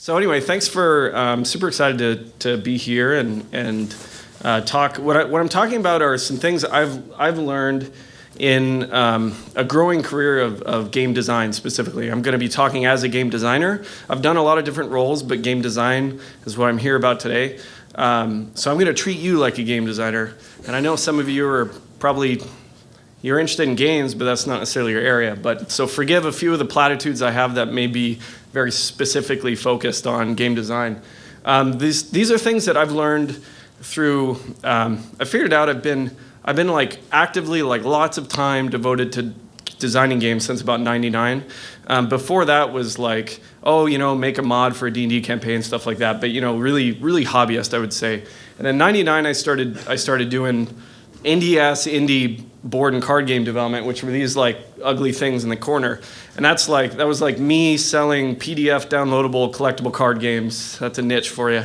So anyway, thanks for. Super excited to be here and talk. What I'm talking about are some things I've learned in a growing career of game design specifically. I'm going to be talking as a game designer. I've done a lot of different roles, but game design is what I'm here about today. So I'm going to treat you like a game designer. And I know some of you are probably, you're interested in games, but that's not necessarily your area. But so forgive a few of the platitudes I have that may be very specifically focused on game design. These are things that I've learned through, I figured out I've been like actively like lots of time devoted to designing games since about 99. Before that was like, make a mod for a D&D campaign, stuff like that. But really hobbyist, I would say. And in 99, I started doing indie board and card game development, which were these like ugly things in the corner. And that was like me selling PDF downloadable collectible card games. That's a niche for you.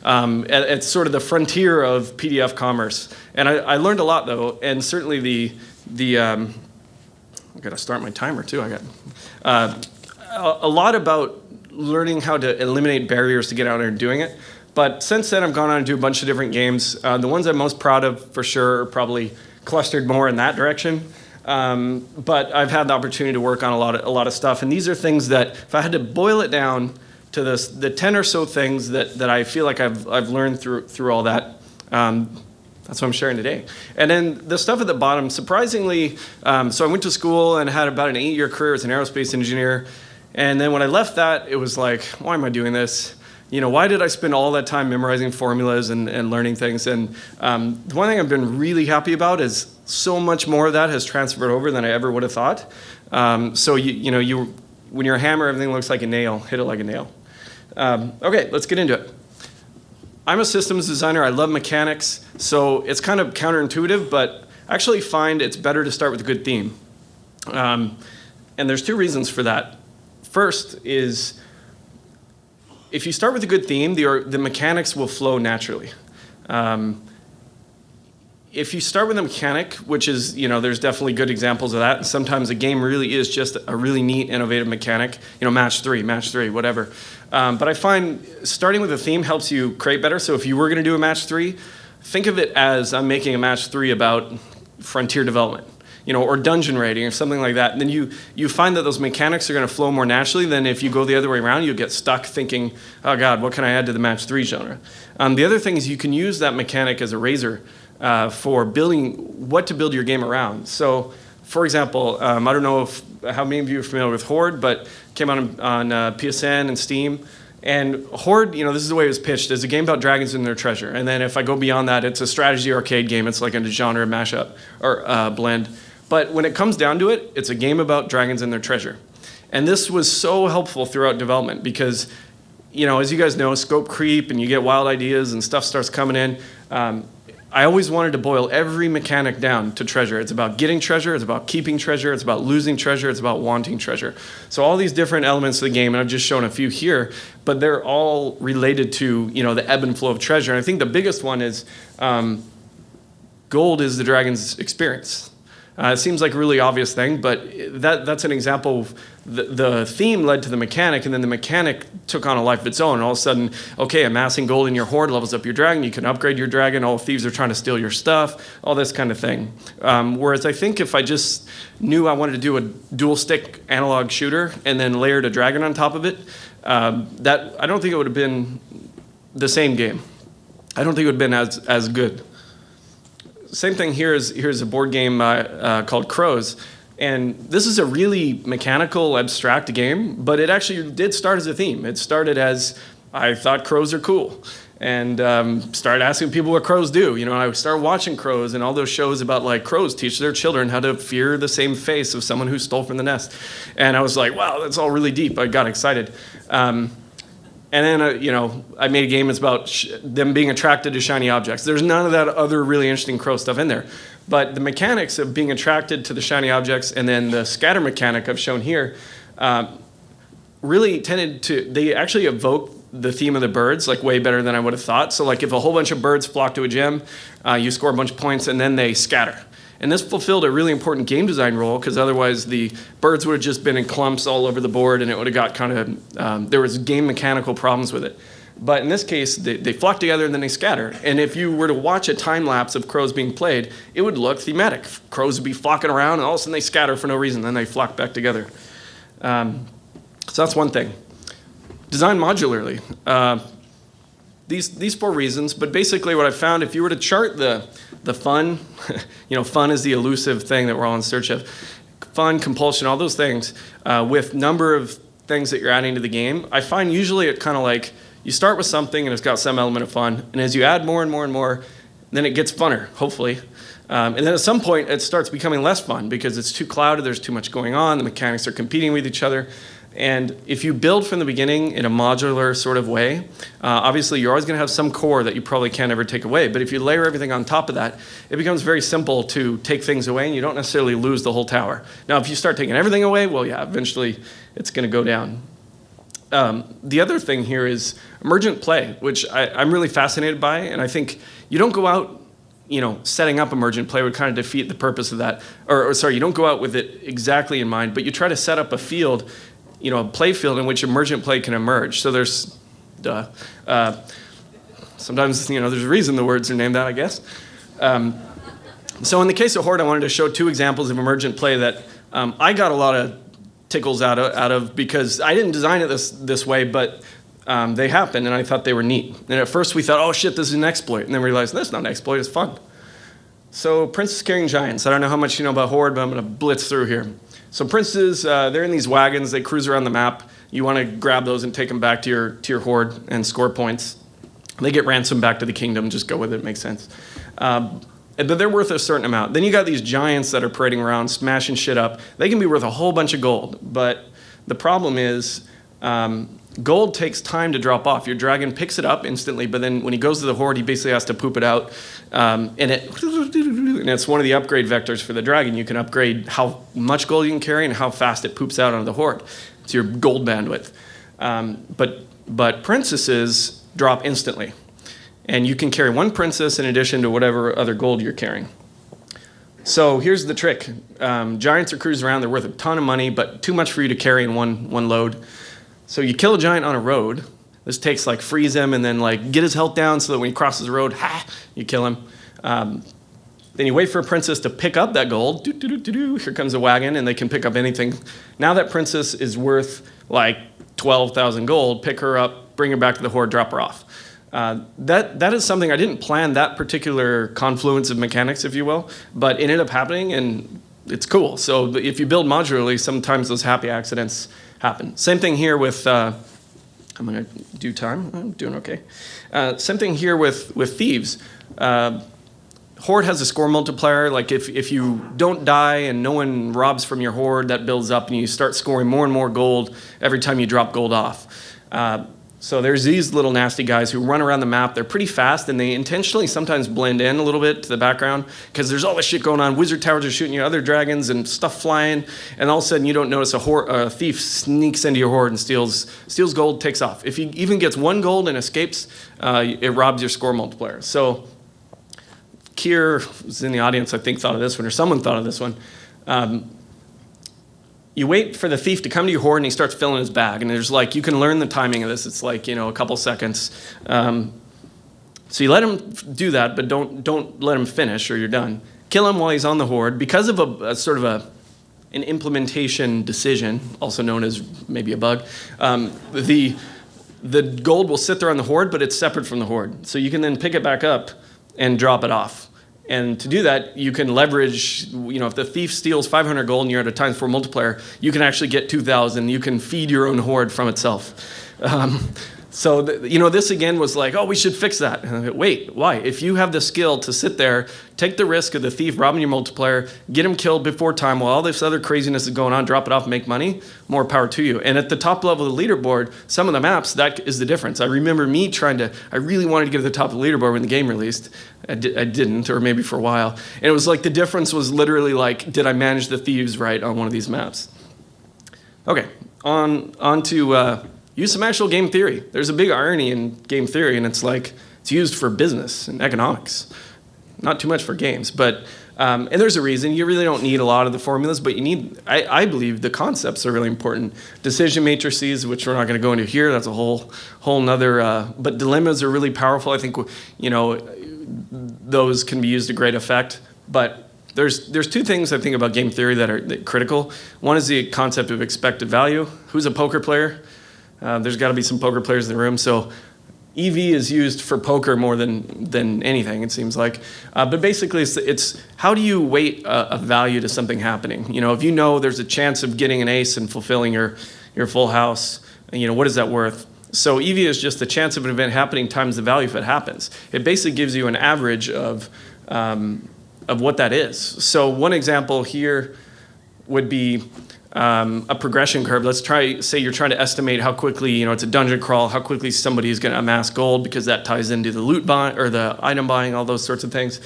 It's sort of the frontier of PDF commerce. And I learned a lot though, and certainly I gotta start my timer too. I got a lot about learning how to eliminate barriers to get out there and doing it. But since then, I've gone on to do a bunch of different games. The ones I'm most proud of, for sure, are probably clustered more in that direction. But I've had the opportunity to work on a lot of stuff. And these are things that, if I had to boil it down to the 10 or so things that I feel like I've learned through all that, that's what I'm sharing today. And then the stuff at the bottom, surprisingly, so I went to school and had about an 8-year career as an aerospace engineer. And then when I left that, it was like, why am I doing this? Why did I spend all that time memorizing formulas and learning things? And the one thing I've been really happy about is so much more of that has transferred over than I ever would have thought. So when you're a hammer, everything looks like a nail. Hit it like a nail. Okay, let's get into it. I'm a systems designer. I love mechanics. So it's kind of counterintuitive, but I actually find it's better to start with a good theme. And there's 2 reasons for that. First is, if you start with a good theme, the mechanics will flow naturally. If you start with a mechanic, which is, there's definitely good examples of that. And sometimes a game really is just a really neat, innovative mechanic. Match three, whatever. But I find starting with a theme helps you create better. So if you were going to do a match 3, think of it as I'm making a match 3 about frontier development. Or dungeon raiding or something like that. And then you find that those mechanics are going to flow more naturally than if you go the other way around. You'll get stuck thinking, oh God, what can I add to the match 3 genre? The other thing is you can use that mechanic as a razor for building what to build your game around. So, for example, I don't know how many of you are familiar with Horde, but it came out on PSN and Steam. And Horde, this is the way it was pitched, is a game about dragons and their treasure. And then if I go beyond that, it's a strategy arcade game. It's like a genre mashup or blend. But when it comes down to it, it's a game about dragons and their treasure. And this was so helpful throughout development because, as you guys know, scope creep and you get wild ideas and stuff starts coming in. I always wanted to boil every mechanic down to treasure. It's about getting treasure, it's about keeping treasure, it's about losing treasure, it's about wanting treasure. So all these different elements of the game, and I've just shown a few here, but they're all related to, the ebb and flow of treasure. And I think the biggest one is gold is the dragon's experience. It seems like a really obvious thing, but that's an example of the theme led to the mechanic, and then the mechanic took on a life of its own. And all of a sudden, okay, amassing gold in your hoard levels up your dragon. You can upgrade your dragon. All thieves are trying to steal your stuff, all this kind of thing. Whereas I think if I just knew I wanted to do a dual-stick analog shooter and then layered a dragon on top of it, that I don't think it would have been the same game. I don't think it would have been as good. Same thing here is here's a board game called Crows. And this is a really mechanical, abstract game, but it actually did start as a theme. It started as, I thought crows are cool. And started asking people what crows do. I started watching crows and all those shows about like crows teach their children how to fear the same face of someone who stole from the nest. And I was like, wow, that's all really deep. I got excited. And then, I made a game that's about them being attracted to shiny objects. There's none of that other really interesting crow stuff in there. But the mechanics of being attracted to the shiny objects and then the scatter mechanic I've shown here really they actually evoke the theme of the birds like way better than I would have thought. So like if a whole bunch of birds flock to a gem, you score a bunch of points and then they scatter. And this fulfilled a really important game design role, because otherwise the birds would have just been in clumps all over the board, and it would have got kind of, there was game mechanical problems with it. But in this case, they flock together and then they scatter. And if you were to watch a time lapse of crows being played, it would look thematic. Crows would be flocking around, and all of a sudden they scatter for no reason, then they flock back together. So that's one thing. Design modularly. These 4 reasons, but basically what I found, if you were to chart the fun, fun is the elusive thing that we're all in search of. Fun, compulsion, all those things, with number of things that you're adding to the game, I find usually it kind of like, you start with something and it's got some element of fun, and as you add more and more and more, then it gets funner, hopefully. And then at some point it starts becoming less fun because it's too clouded, there's too much going on, the mechanics are competing with each other. And if you build from the beginning in a modular sort of way, obviously you're always going to have some core that you probably can't ever take away. But if you layer everything on top of that, it becomes very simple to take things away, and you don't necessarily lose the whole tower. Now, if you start taking everything away, well, yeah, eventually it's going to go down. The other thing here is emergent play, which I'm really fascinated by, and I think you don't go out, setting up emergent play would kind of defeat the purpose of that. Or sorry, you don't go out with it exactly in mind, but you try to set up a field, a play field in which emergent play can emerge. So there's, sometimes, there's a reason the words are named that, I guess. So in the case of Horde, I wanted to show 2 examples of emergent play that I got a lot of tickles out of because I didn't design it this way, but they happened, and I thought they were neat. And at first we thought, oh shit, this is an exploit. And then we realized, that's not an exploit, it's fun. So princes carrying giants. I don't know how much you know about Horde, but I'm going to blitz through here. So princes, they're in these wagons, they cruise around the map. You want to grab those and take them back to your horde and score points. They get ransomed back to the kingdom, just go with it, makes sense. But they're worth a certain amount. Then you got these giants that are parading around, smashing shit up. They can be worth a whole bunch of gold, but the problem is gold takes time to drop off. Your dragon picks it up instantly, but then when he goes to the horde, he basically has to poop it out. And it's one of the upgrade vectors for the dragon. You can upgrade how much gold you can carry and how fast it poops out onto the horde. It's your gold bandwidth. But princesses drop instantly. And you can carry 1 princess in addition to whatever other gold you're carrying. So here's the trick. Giants are cruising around. They're worth a ton of money, but too much for you to carry in one load. So you kill a giant on a road. This takes freeze him and then get his health down so that when he crosses the road, you kill him. Then you wait for a princess to pick up that gold. Here comes a wagon, and they can pick up anything. Now that princess is worth 12,000 gold. Pick her up, bring her back to the horde, drop her off. That is something I didn't plan, that particular confluence of mechanics, if you will, but it ended up happening, and it's cool. So if you build modularly, sometimes those happy accidents happen. Same thing here with, I'm going to do time. I'm doing okay. Same thing here with thieves. Horde has a score multiplier. If you don't die and no one robs from your horde, that builds up, and you start scoring more and more gold every time you drop gold off. So there's these little nasty guys who run around the map. They're pretty fast, and they intentionally sometimes blend in a little bit to the background because there's all this shit going on. Wizard towers are shooting you, other dragons and stuff flying, and all of a sudden you don't notice a thief sneaks into your horde and steals gold, takes off. If he even gets 1 gold and escapes, it robs your score multiplier. So Kier, who's in the audience, I think thought of this one, or someone thought of this one. You wait for the thief to come to your horde, and he starts filling his bag. And there's you can learn the timing of this. It's a couple seconds. So you let him do that, but don't let him finish, or you're done. Kill him while he's on the horde. Because of a sort of an implementation decision, also known as maybe a bug, the gold will sit there on the horde, but it's separate from the horde. So you can then pick it back up and drop it off. And to do that, you can leverage, if the thief steals 500 gold and you're at a times 4 multiplier, you can actually get 2,000. You can feed your own horde from itself. So, this again was oh, we should fix that. And I go, wait, why? If you have the skill to sit there, take the risk of the thief robbing your multiplier, get him killed before time while all this other craziness is going on, drop it off, make money, more power to you. And at the top level of the leaderboard, some of the maps, that is the difference. I remember me I really wanted to get to the top of the leaderboard when the game released. I didn't, or maybe for a while. And it was the difference was literally did I manage the thieves right on one of these maps? Okay, on to use some actual game theory. There's a big irony in game theory, and it's it's used for business and economics. Not too much for games, but And there's a reason. You really don't need a lot of the formulas, but you need, I believe the concepts are really important. Decision matrices, which we're not going to go into here, that's a whole nother, but dilemmas are really powerful. I think, those can be used to great effect. But there's two things I think about game theory that are critical. One is the concept of expected value. Who's a poker player? There's got to be some poker players in the room. So EV is used for poker more than anything, it seems like. But basically, it's how do you weight a value to something happening? If you know there's a chance of getting an ace and fulfilling your full house, what is that worth? So EV is just the chance of an event happening times the value if it happens. It basically gives you an average of what that is. So one example here would be a progression curve. Let's say you're trying to estimate how quickly, it's a dungeon crawl, how quickly somebody is going to amass gold, because that ties into the loot buy or the item buying, all those sorts of things.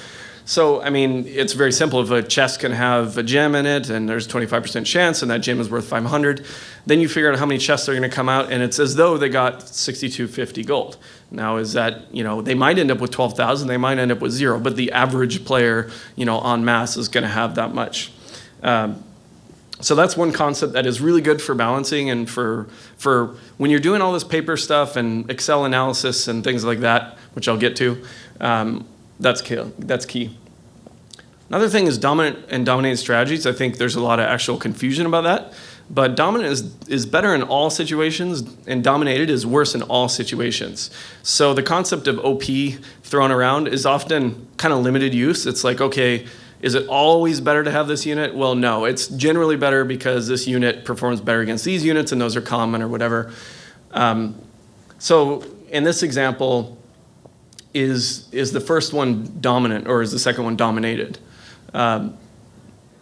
So, it's very simple. If a chest can have a gem in it and there's 25% chance and that gem is worth 500, then you figure out how many chests are going to come out, and it's as though they got 6250 gold. Now, is that, they might end up with 12,000, they might end up with 0, but the average player, en masse is going to have that much. So that's one concept that is really good for balancing and for when you're doing all this paper stuff and Excel analysis and things like that, which I'll get to. That's key. Another thing is dominant and dominated strategies. I think there's a lot of actual confusion about that. But dominant is better in all situations, and dominated is worse in all situations. So the concept of OP thrown around is often kind of limited use. It's like, okay, is it always better to have this unit? Well, no. It's generally better because this unit performs better against these units, and those are common or whatever. So in this example, is the first one dominant or is the second one dominated?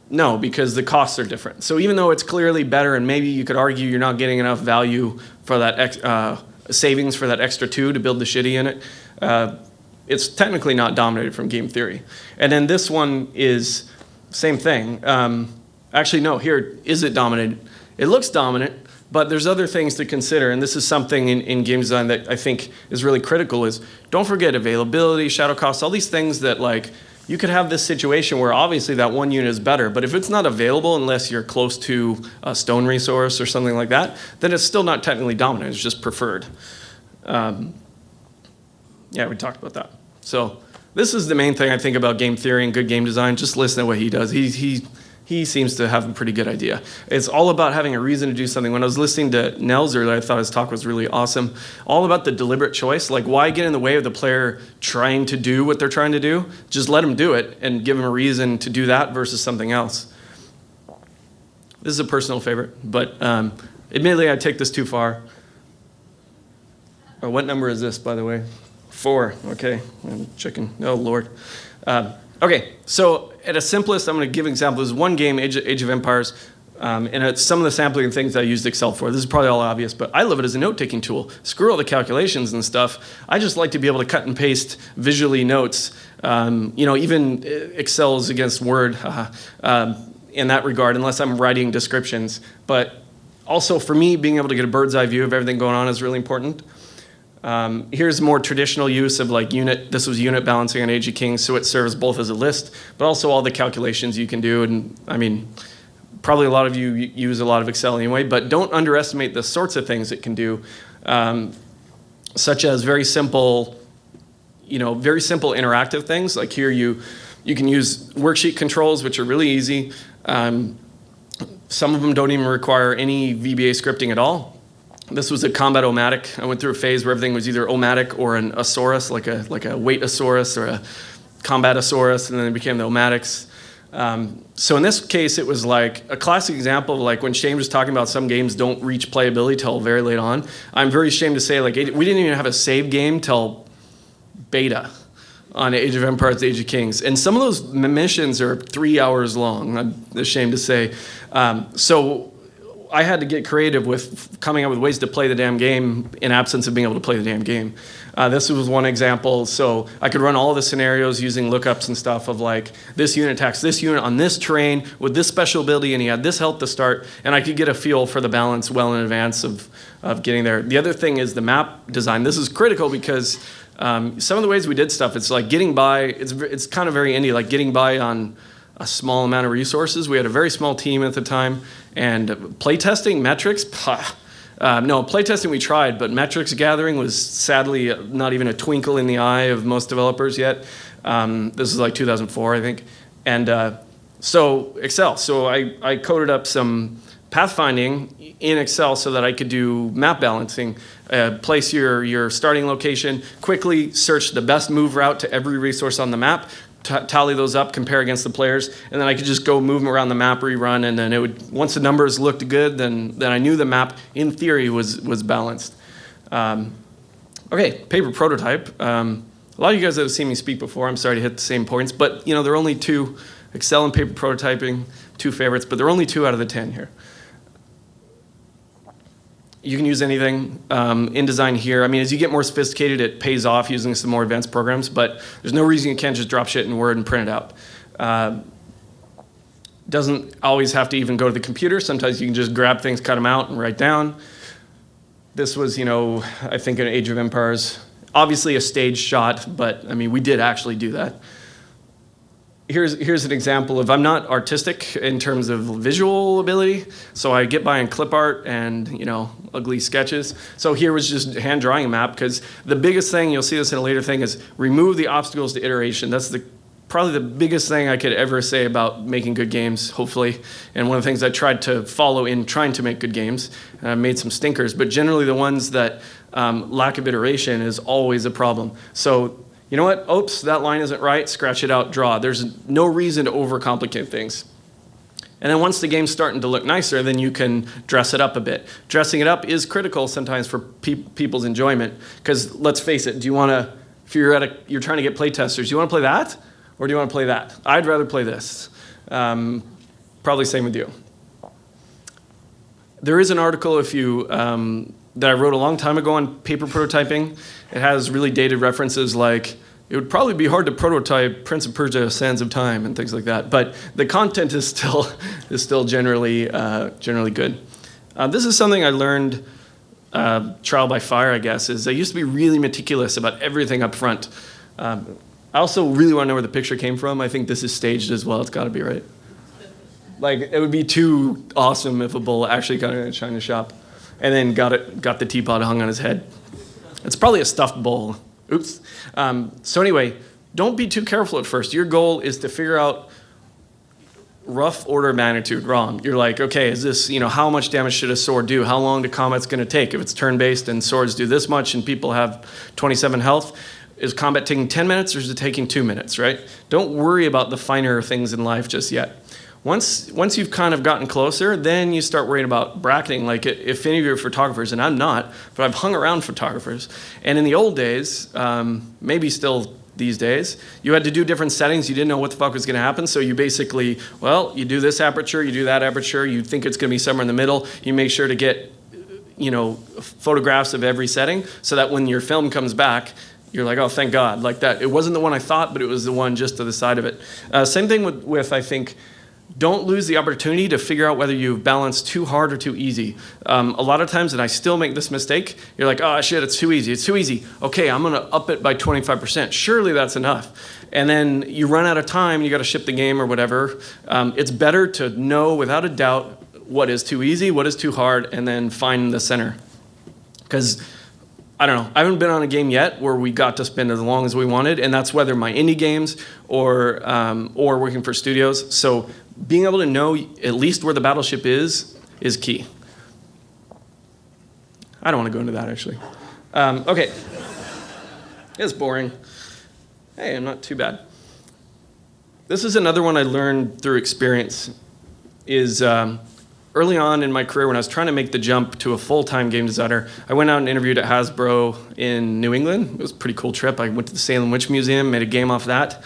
No, because the costs are different. So even though it's clearly better, and maybe you could argue you're not getting enough value for that savings for that extra 2 to build the shitty in it, it's technically not dominated from game theory. And then this one is same thing. Actually, no, here, is it dominated? It looks dominant, but there's other things to consider, and this is something in game design that I think is really critical, is don't forget availability, shadow costs, all these things that, like, you could have this situation where obviously that one unit is better, but if it's not available unless you're close to a stone resource or something like that, then it's still not technically dominant, it's just preferred. Yeah, we talked about that. So this is the main thing I think about game theory and good game design. Just listen to what he does. He seems to have a pretty good idea. It's all about having a reason to do something. When I was listening to Nels earlier, I thought his talk was really awesome. All about the deliberate choice. Like, why get in the way of the player trying to do what they're trying to do? Just let them do it and give them a reason to do that versus something else. This is a personal favorite, but admittedly, I take this too far. Oh, what number is this, by the way? 4. Okay, I'm checking. Oh, Lord. Okay, so at a simplest, I'm going to give an example. There's one game, Age of Empires, and it's some of the sampling things I used Excel for. This is probably all obvious, but I love it as a note-taking tool. Screw all the calculations and stuff. I just like to be able to cut and paste visually notes. Even Excel's against Word in that regard, unless I'm writing descriptions. But also for me, being able to get a bird's eye view of everything going on is really important. Here's more traditional use of like unit. This was unit balancing on Age of Kings, so it serves both as a list, but also all the calculations you can do. And I mean, probably a lot of you use a lot of Excel anyway, but don't underestimate the sorts of things it can do, such as very simple interactive things. Like here, you can use worksheet controls, which are really easy. Some of them don't even require any VBA scripting at all. This was a combat omatic. I went through a phase where everything was either omatic or an asaurus, like a weight-asaurus or a combat-asaurus, and then it became the omatics. So in this case, it was like a classic example of like when Shane was talking about some games don't reach playability till very late on. I'm very ashamed to say, like, we didn't even have a save game till beta on Age of Empires, Age of Kings. And some of those missions are 3 hours long, I'm ashamed to say. So I had to get creative with coming up with ways to play the damn game in absence of being able to play the damn game. This was one example. So I could run all the scenarios using lookups and stuff of like, this unit attacks this unit on this terrain with this special ability, and he had this health to start, and I could get a feel for the balance well in advance of getting there. The other thing is the map design. This is critical because some of the ways we did stuff, it's like getting by, it's kind of very indie, like getting by on a small amount of resources. We had a very small team at the time, and playtesting, metrics, no, playtesting we tried, but metrics gathering was sadly not even a twinkle in the eye of most developers yet. This is like 2004, I think. And so Excel. So I coded up some pathfinding in Excel so that I could do map balancing, place your starting location, quickly search the best move route to every resource on the map, tally those up, compare against the players, and then I could just go move them around the map, rerun, and then it would, once the numbers looked good, then I knew the map, in theory, was balanced. Okay, paper prototype. A lot of you guys that have seen me speak before, I'm sorry to hit the same points, but there are only two, Excel and paper prototyping, two favorites, but there are only 2 out of the 10 here. You can use anything. InDesign here, I mean, as you get more sophisticated, it pays off using some more advanced programs, but there's no reason you can't just drop shit in Word and print it out. Doesn't always have to even go to the computer. Sometimes you can just grab things, cut them out, and write down. This was, I think an Age of Empires. Obviously a staged shot, but I mean, we did actually do that. Here's an example of, I'm not artistic in terms of visual ability, so I get by in clip art and, ugly sketches. So here was just hand drawing a map, because the biggest thing, you'll see this in a later thing, is remove the obstacles to iteration. That's probably the biggest thing I could ever say about making good games, hopefully. And one of the things I tried to follow in trying to make good games, and I made some stinkers, but generally the ones that lack of iteration is always a problem. So, you know what? Oops, that line isn't right. Scratch it out, draw. There's no reason to overcomplicate things. And then once the game's starting to look nicer, then you can dress it up a bit. Dressing it up is critical sometimes for people's enjoyment, because let's face it, do you want to, if you're trying to get play testers, do you want to play that, or do you want to play that? I'd rather play this. Probably same with you. There is an article that I wrote a long time ago on paper prototyping. It has really dated references like, it would probably be hard to prototype Prince of Persia: Sands of Time and things like that, but the content is still generally good. This is something I learned trial by fire, I guess, is I used to be really meticulous about everything up front. I also really want to know where the picture came from. I think this is staged as well. It's got to be, right? Like, it would be too awesome if a bull actually got in a china shop and then got the teapot hung on his head. It's probably a stuffed bull. Oops. So anyway, don't be too careful at first. Your goal is to figure out rough order of magnitude wrong. You're like, okay, is this, how much damage should a sword do? How long the combat's going to take? If it's turn-based and swords do this much and people have 27 health, is combat taking 10 minutes or is it taking 2 minutes, right? Don't worry about the finer things in life just yet. Once you've kind of gotten closer, then you start worrying about bracketing. Like, if any of you are photographers, and I'm not, but I've hung around photographers. And in the old days, maybe still these days, you had to do different settings. You didn't know what the fuck was going to happen. So you basically, you do this aperture, you do that aperture. You think it's going to be somewhere in the middle. You make sure to get, photographs of every setting so that when your film comes back, you're like, oh, thank God. Like that. It wasn't the one I thought, but it was the one just to the side of it. Same thing with I think, don't lose the opportunity to figure out whether you've balanced too hard or too easy. A lot of times, and I still make this mistake, you're like, oh shit, it's too easy. Okay, I'm gonna up it by 25%. Surely that's enough. And then you run out of time, you gotta ship the game or whatever. It's better to know without a doubt what is too easy, what is too hard, and then find the center. Because, I don't know, I haven't been on a game yet where we got to spend as long as we wanted, and that's whether my indie games or working for studios. So being able to know at least where the battleship is key. I don't want to go into that, actually. Okay. It's boring. Hey, I'm not too bad. This is another one I learned through experience, is early on in my career when I was trying to make the jump to a full-time game designer, I went out and interviewed at Hasbro in New England. It was a pretty cool trip. I went to the Salem Witch Museum, made a game off that.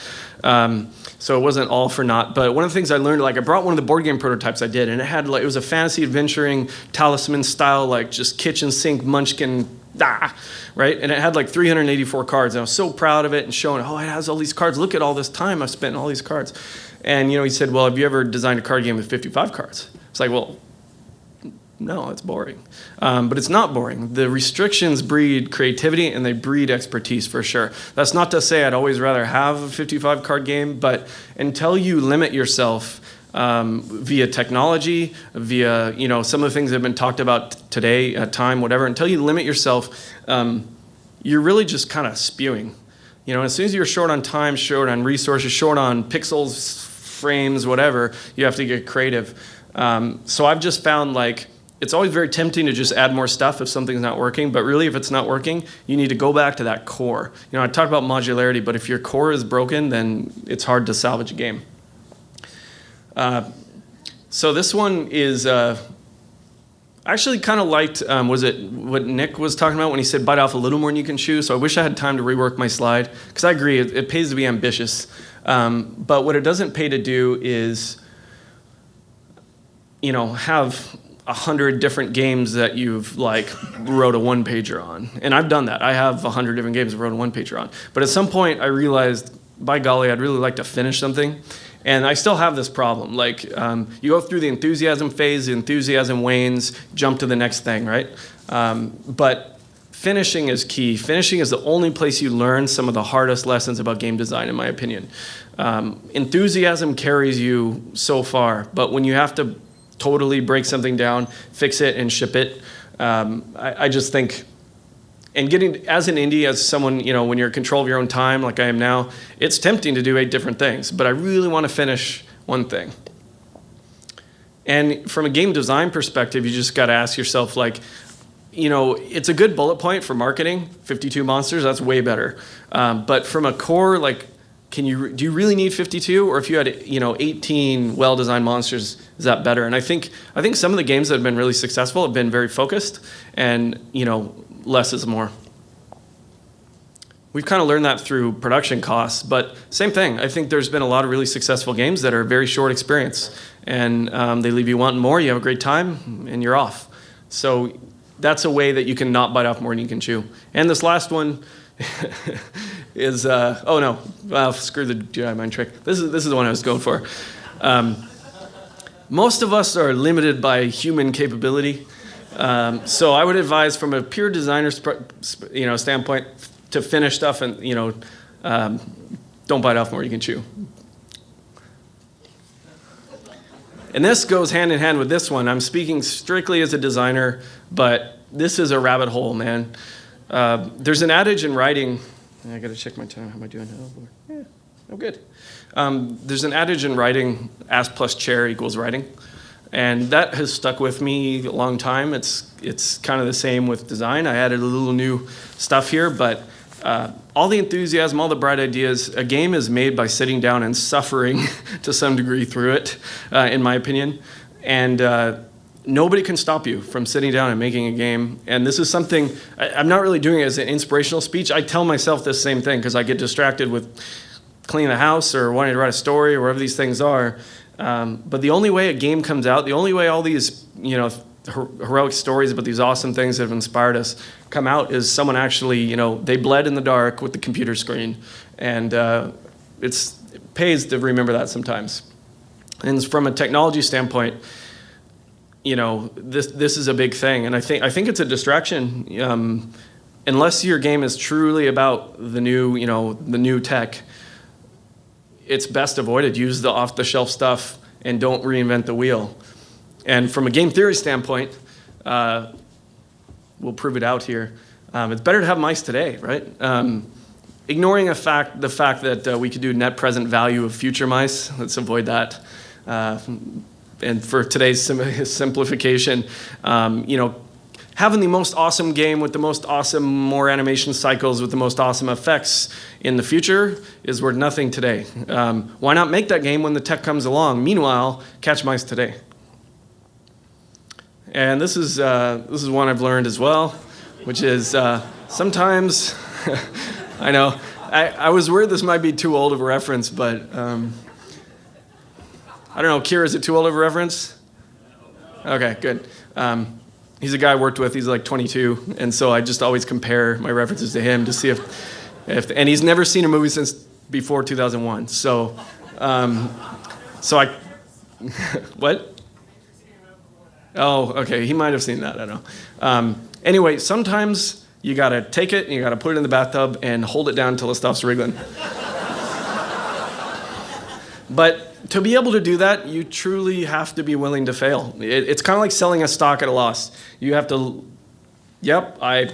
So it wasn't all for naught. But one of the things I learned, I brought one of the board game prototypes I did, and it was a fantasy adventuring talisman style, just kitchen sink munchkin, right? And it had 384 cards, and I was so proud of it and showing, it has all these cards. Look at all this time I've spent on all these cards. And he said, well, have you ever designed a card game with 55 cards? It's like, well, no, it's boring. But it's not boring. The restrictions breed creativity and they breed expertise for sure. That's not to say I'd always rather have a 55 card game, but until you limit yourself via technology, via some of the things that have been talked about today, time, whatever, until you limit yourself, you're really just kind of spewing. As soon as you're short on time, short on resources, short on pixels, frames, whatever, you have to get creative. So I've just found it's always very tempting to just add more stuff if something's not working, but really if it's not working, you need to go back to that core. I talk about modularity, but if your core is broken, then it's hard to salvage a game. So this one is, I actually kind of liked, was it what Nick was talking about when he said bite off a little more than you can chew? So I wish I had time to rework my slide, because I agree, it pays to be ambitious. But what it doesn't pay to do is, have 100 different games that you've wrote a one-pager on. And I've done that. I have 100 different games I wrote a one-pager on. But at some point I realized, by golly, I'd really like to finish something. And I still have this problem. You go through the enthusiasm phase, the enthusiasm wanes, jump to the next thing, right? But finishing is key. Finishing is the only place you learn some of the hardest lessons about game design, in my opinion. Enthusiasm carries you so far, but when you have to totally break something down, fix it, and ship it. I just think, and getting, as an indie, as someone, when you're in control of your own time, like I am now, it's tempting to do 8 different things, but I really want to finish one thing. And from a game design perspective, you just got to ask yourself, it's a good bullet point for marketing, 52 monsters, that's way better. But from a core, do you really need 52? Or if you had 18 well-designed monsters, is that better? And I think some of the games that have been really successful have been very focused, and less is more. We've kind of learned that through production costs, but same thing. I think there's been a lot of really successful games that are very short experience, and they leave you wanting more. You have a great time, and you're off. So that's a way that you can not bite off more than you can chew. And this last one is, oh no, well, screw the Jedi mind trick. This is the one I was going for. Most of us are limited by human capability. So I would advise from a pure designer standpoint to finish stuff and, don't bite off more than you can chew. And this goes hand in hand with this one. I'm speaking strictly as a designer, but this is a rabbit hole, man. There's an adage in writing. I got to check my time. How am I doing? Oh, boy. Yeah, I'm good. There's an adage in writing, ask plus chair equals writing. And that has stuck with me a long time. It's kind of the same with design. I added a little new stuff here, but all the enthusiasm, all the bright ideas, a game is made by sitting down and suffering to some degree through it, in my opinion. And nobody can stop you from sitting down and making a game. And this is something, I'm not really doing it as an inspirational speech. I tell myself this same thing because I get distracted with cleaning the house or wanting to write a story or whatever these things are. But the only way a game comes out, the only way all these, heroic stories about these awesome things that have inspired us come out is someone actually, they bled in the dark with the computer screen. And it pays to remember that sometimes. And from a technology standpoint, this is a big thing. And I think it's a distraction. Unless your game is truly about the new tech, it's best avoided. Use the off-the-shelf stuff and don't reinvent the wheel. And from a game theory standpoint, we'll prove it out here. It's better to have mice today, right? Ignoring the fact that we could do net present value of future mice, let's avoid that. And for today's simplification, having the most awesome game with the most awesome, more animation cycles with the most awesome effects in the future is worth nothing today. Why not make that game when the tech comes along? Meanwhile, catch mice today. And this is one I've learned as well, which is sometimes, I know, I was worried this might be too old of a reference, but I don't know, Kira, is it too old of a reference? Okay, good. He's a guy I worked with, he's like 22, and so I just always compare my references to him to see if and he's never seen a movie since before 2001, so I, what? Oh, okay. He might have seen that. I don't know. Anyway, sometimes you got to take it and you got to put it in the bathtub and hold it down until it stops wriggling. But to be able to do that, you truly have to be willing to fail. It's kind of like selling a stock at a loss. You have to, yep, I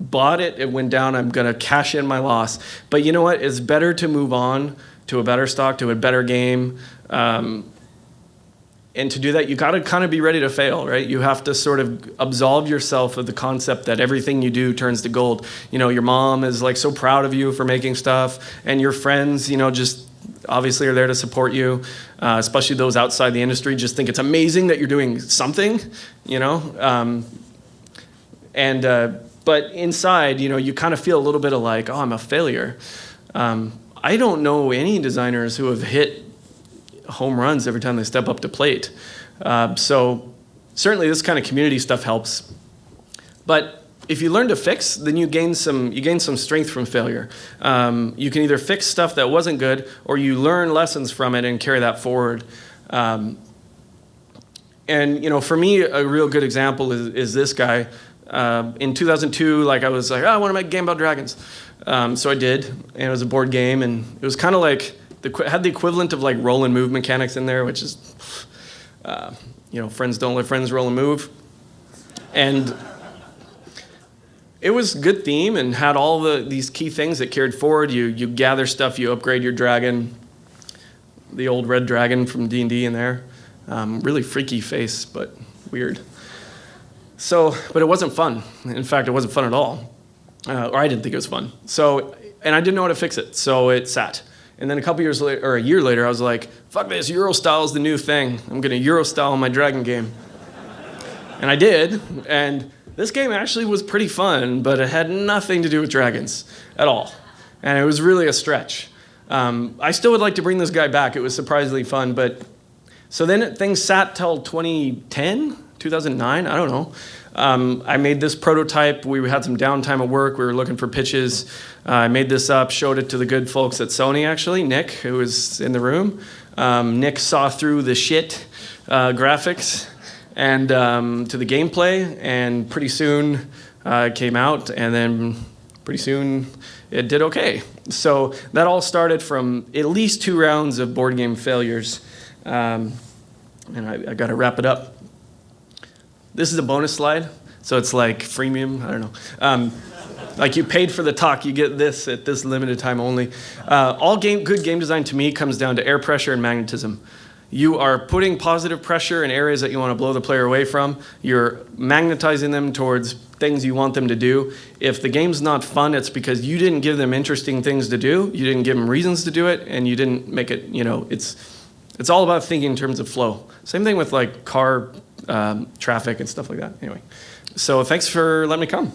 bought it, it went down, I'm going to cash in my loss. But you know what? It's better to move on to a better stock, to a better game. And to do that, you got to kind of be ready to fail, right? You have to sort of absolve yourself of the concept that everything you do turns to gold. You know, your mom is like so proud of you for making stuff, and your friends, you know, just obviously are there to support you, especially those outside the industry, just think it's amazing that you're doing something, you know? But inside, you know, you kind of feel a little bit of like, oh, I'm a failure. I don't know any designers who have hit home runs every time they step up to plate. So certainly this kind of community stuff helps. But if you learn to fix, then you gain some strength from failure. You can either fix stuff that wasn't good, or you learn lessons from it and carry that forward. And you know, for me, a real good example is this guy. In 2002, like I was like, oh, I want to make a game about dragons. So I did, and it was a board game, and it was kind of like had the equivalent of like roll and move mechanics in there, which is, you know, friends don't let friends roll and move. And it was a good theme and had all these key things that carried forward. You gather stuff, you upgrade your dragon, the old red dragon from D&D in there. Really freaky face, but weird. So, but it wasn't fun. In fact, it wasn't fun at all. Or I didn't think it was fun. So, and I didn't know how to fix it, so it sat. And then a couple years later, or a year later, I was like, fuck this, Euro-style is the new thing. I'm going to Euro-style my dragon game. And I did, and this game actually was pretty fun, but it had nothing to do with dragons at all. And it was really a stretch. I still would like to bring this guy back. It was surprisingly fun, but so then things sat till 2010, 2009, I don't know. I made this prototype. We had some downtime at work. We were looking for pitches. I made this up, showed it to the good folks at Sony, actually. Nick, who was in the room. Nick saw through the shit graphics and to the gameplay, and pretty soon it came out, and then pretty soon it did okay. So that all started from at least 2 rounds of board game failures. And I got to wrap it up. This is a bonus slide, so it's like freemium, I don't know. Like you paid for the talk, you get this at this limited time only. Good game design to me comes down to air pressure and magnetism. You are putting positive pressure in areas that you want to blow the player away from. You're magnetizing them towards things you want them to do. If the game's not fun, it's because you didn't give them interesting things to do, you didn't give them reasons to do it, and you didn't make it, you know, it's all about thinking in terms of flow. Same thing with like car traffic and stuff like that. Anyway, so thanks for letting me come.